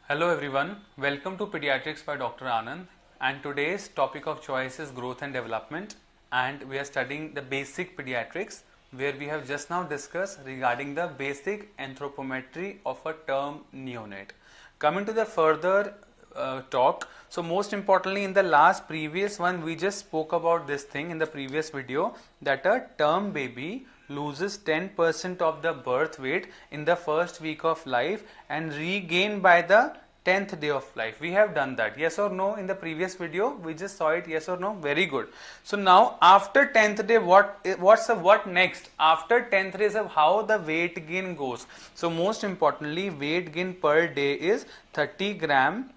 Hello everyone, welcome to Pediatrics by Dr. Anand, and today's topic of choice is growth and development, and we are studying the basic pediatrics where we have just now discussed regarding the basic anthropometry of a term neonate. Coming to the further talk, so most importantly in the last previous one we just spoke about this thing in the previous video that a term baby loses 10% of the birth weight in the first week of life and regain by the 10th day of life. We have done that, yes or no? In the previous video we just saw it, yes or no? Very good. So now after 10th day, what next? After 10th day is how the weight gain goes. So most importantly, weight gain per day is 30 gram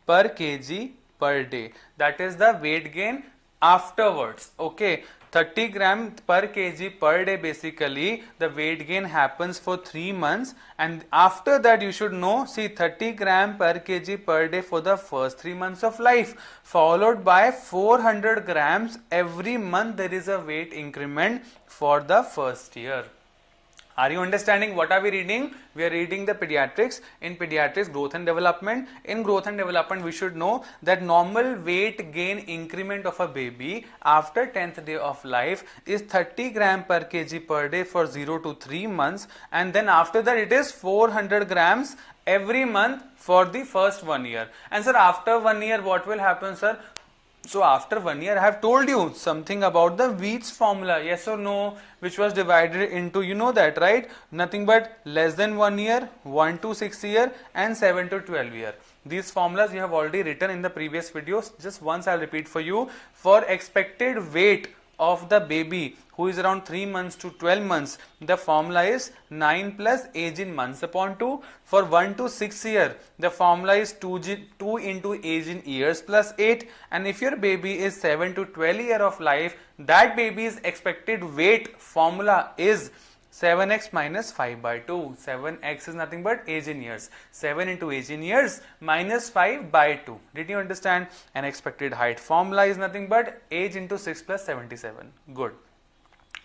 per kg per day. That is the weight gain afterwards. Okay, 30 gram per kg per day, basically the weight gain happens for 3 months, and after that you should know, see, 30 gram per kg per day for the first 3 months of life, followed by 400 grams every month. There is a weight increment for the first year. Are you understanding what are we reading? We are reading the pediatrics. In pediatrics, growth and development. In growth and development, we should know that normal weight gain increment of a baby after 10th day of life is 30 gram per kg per day for 0 to 3 months, and then after that it is 400 grams every month for the first 1 year. And sir, after 1 year what will happen, sir? So after 1 year, I have told you something about the Veets formula, yes or no, which was divided into, you know that, right? Nothing but less than 1 year, 1 to 6 year, and 7 to 12 year. These formulas you have already written in the previous videos. Just once I'll repeat for you. For expected weight of the baby who is around 3 months to 12 months, the formula is 9 plus age in months upon 2. For 1 to 6 year, the formula is 2 into age in years plus 8. And if your baby is 7 to 12 year of life, that baby's expected weight formula is 7x minus 5 by 2. 7x is nothing but age in years. 7 into age in years minus 5 by 2. Did you understand? An expected height formula is nothing but age into 6 plus 77. Good.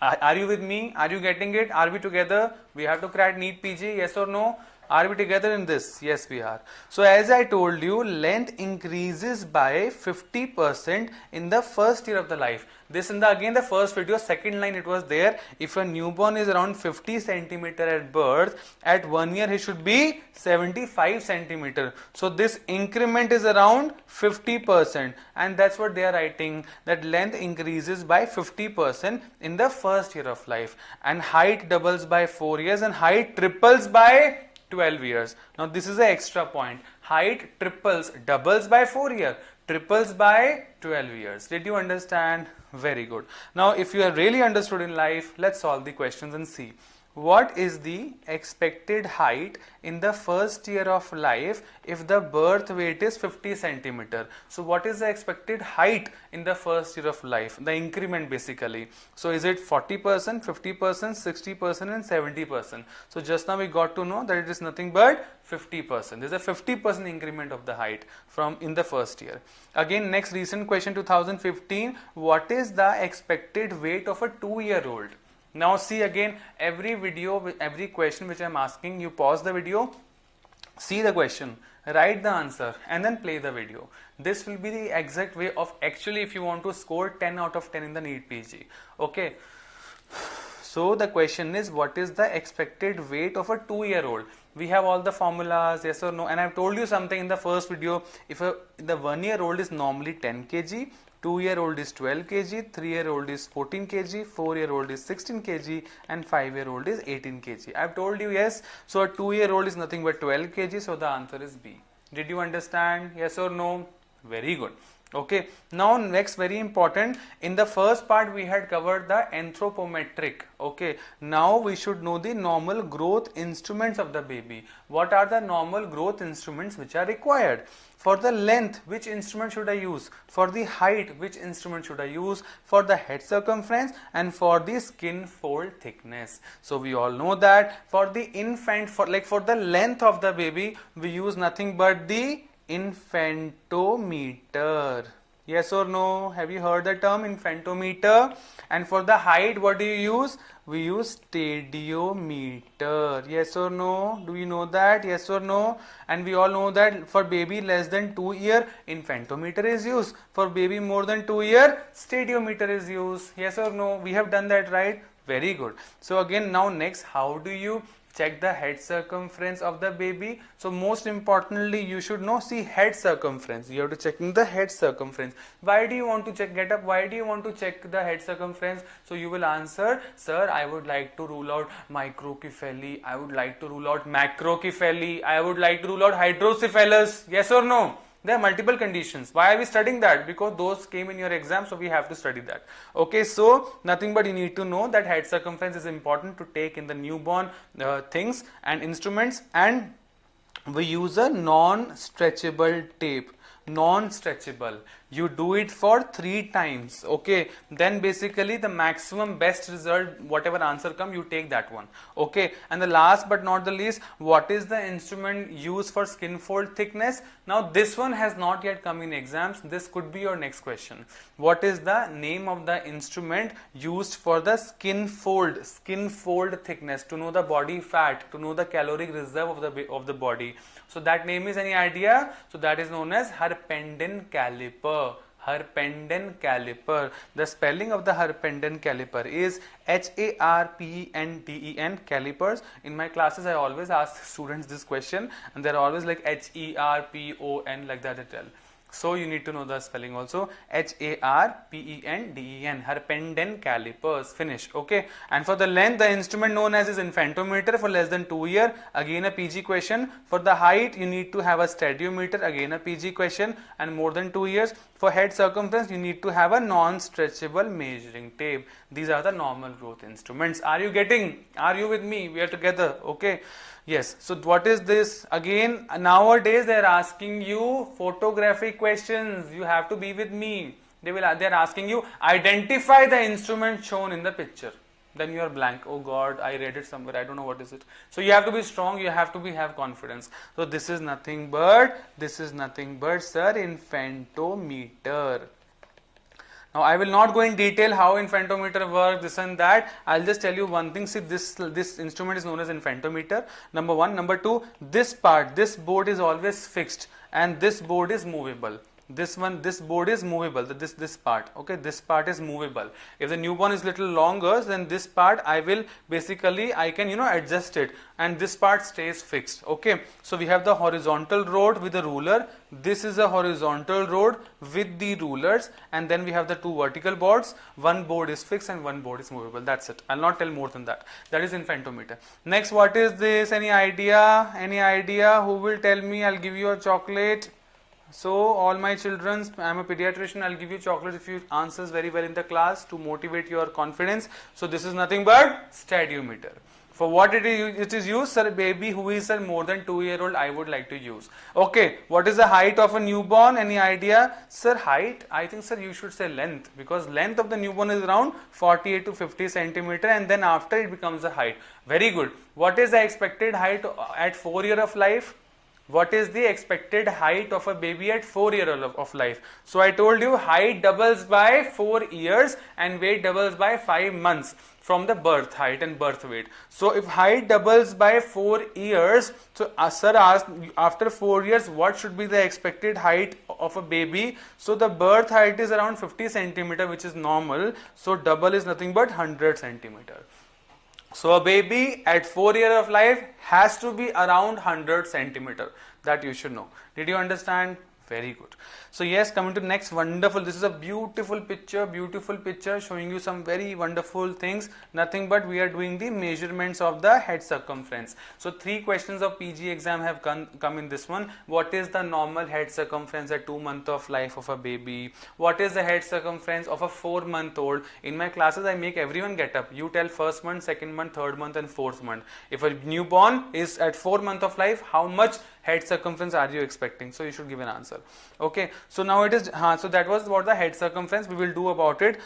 Are you with me? Are you getting it? Are we together? We have to crack NEET PG, yes or no? Are we together in this? Yes, we are. So as I told you, length increases by 50% in the first year of the life. This in the again the first video, second line it was there. If a newborn is around 50 centimeter at birth, at 1 year he should be 75 centimeter. So this increment is around 50%, and that's what they are writing, that length increases by 50% in the first year of life, and height doubles by 4 years, and height triples by 12 years. Now this is the extra point. Height triples, doubles by 4 years, triples by 12 years. Did you understand? Very good. Now if you have really understood in life, let's solve the questions and see. What is the expected height in the first year of life if the birth weight is 50 centimeter? So what is the expected height in the first year of life? The increment basically. So is it 40%, 50%, 60% and 70%? So just now we got to know that it is nothing but 50%. There is a 50% increment of the height from in the first year. Again, next recent question 2015. What is the expected weight of a 2-year-old? Now see again, every video, every question which I am asking, you pause the video, see the question, write the answer and then play the video. This will be the exact way of actually if you want to score 10 out of 10 in the NEET PG. Okay. So the question is, what is the expected weight of a 2-year-old? We have all the formulas, yes or no, and I have told you something in the first video. If the 1-year-old is normally 10 kg, 2-year-old is 12 kg, 3-year-old is 14 kg, 4-year-old is 16 kg, and 5-year-old is 18 kg. I have told you, yes. So a 2-year-old is nothing but 12 kg. So the answer is B. Did you understand? Yes or no? Very good. Okay. Now next, very important, in the first part we had covered the anthropometric. Okay. Now we should know the normal growth instruments of the baby. What are the normal growth instruments which are required? For the length, which instrument should I use? For the height, which instrument should I use? For the head circumference and for the skin fold thickness. So we all know that for the infant, for the length of the baby, we use nothing but the infantometer. Yes or no? Have you heard the term infantometer? And for the height, what do you use? We use stadiometer. Yes or no? Do you know that? Yes or no? And we all know that for baby less than 2 year, infantometer is used. For baby more than 2 year, stadiometer is used. Yes or no? We have done that, right? Very good. So again, now next, how do you check the head circumference of the baby? So most importantly, you should know, see, head circumference. You have to checking the head circumference. Why do you want to check, get up, why do you want to check the head circumference? So you will answer, sir, I would like to rule out microcephaly, I would like to rule out macrocephaly, I would like to rule out hydrocephalus. Yes or no? There are multiple conditions. Why are we studying that? Because those came in your exam, so we have to study that. Okay, so nothing but you need to know that head circumference is important to take in the newborn things and instruments, and we use a non-stretchable tape. Non-stretchable. You do it for 3 times. Okay, then basically the maximum best result, whatever answer come, you take that one. Okay, and the last but not the least, what is the instrument used for skin fold thickness? Now this one has not yet come in exams. This could be your next question. What is the name of the instrument used for the skin fold thickness, to know the body fat, to know the caloric reserve of the body? So that name is, any idea? So that is known as Herpenden caliper. Herpenden caliper. The spelling of the Herpenden caliper is Harpenden calipers. In my classes, I always ask students this question, and they're always like Herpon, like that they tell. So you need to know the spelling also. Harpenden, Herpenden calipers. Finish. Okay. And for the length, the instrument known as is infantometer for less than 2 year. Again a PG question. For the height, you need to have a stadiometer. Again a PG question. And more than 2 years. For head circumference, you need to have a non-stretchable measuring tape. These are the normal growth instruments. Are you getting? Are you with me? We are together. Okay. Yes. So what is this? Again, nowadays they are asking you photographic questions. You have to be with me. They are asking you, identify the instrument shown in the picture. Then you are blank. Oh God, I read it somewhere. I don't know what is it. So you have to be strong. You have to have confidence. So this is nothing but sir, infantometer. Now I will not go in detail how infantometer works, this and that. I'll just tell you one thing. See, this instrument is known as infantometer. Number one. Number two, this board is always fixed, and this board is movable. This board is movable. This part, okay, this part is movable. If the newborn is little longer, then this part I can adjust it, and this part stays fixed. Okay, so we have the horizontal road with the ruler. This is a horizontal road with the rulers, and then we have the 2 vertical boards. One board is fixed and one board is movable. That's it. I'll not tell more than that. That is infantometer. Next, what is this? Any idea? Any idea? Who will tell me? I'll give you a chocolate. So all my children, I am a pediatrician, I'll give you chocolate if you answers very well in the class to motivate your confidence. So this is nothing but stadiometer. For what it is used, sir, baby who is more than 2-year-old, I would like to use. Okay, what is the height of a newborn? Any idea? Sir, height, I think sir you should say length, because length of the newborn is around 48 to 50 centimeter, and then after it becomes the height. Very good. What is the expected height at 4 years of life? What is the expected height of a baby at 4 years of life? So I told you height doubles by 4 years and weight doubles by 5 months from the birth height and birth weight. So if height doubles by 4 years, so sir asked after 4 years what should be the expected height of a baby. So the birth height is around 50 centimeter, which is normal. So double is nothing but 100 centimeter. So a baby at 4 years of life has to be around 100 centimeter. That you should know. Did you understand? Very good. So yes, coming to next, wonderful. This is a beautiful picture showing you some very wonderful things. Nothing but we are doing the measurements of the head circumference. So 3 questions of PG exam have come in this one. What is the normal head circumference at 2 months of life of a baby? What is the head circumference of a 4-month-old? In my classes, I make everyone get up. You tell 1st month, 2nd month, 3rd month and 4th month. If a newborn is at 4 months of life, how much head circumference are you expecting? So you should give an answer. Okay, so now it is so that was what the head circumference we will do about it.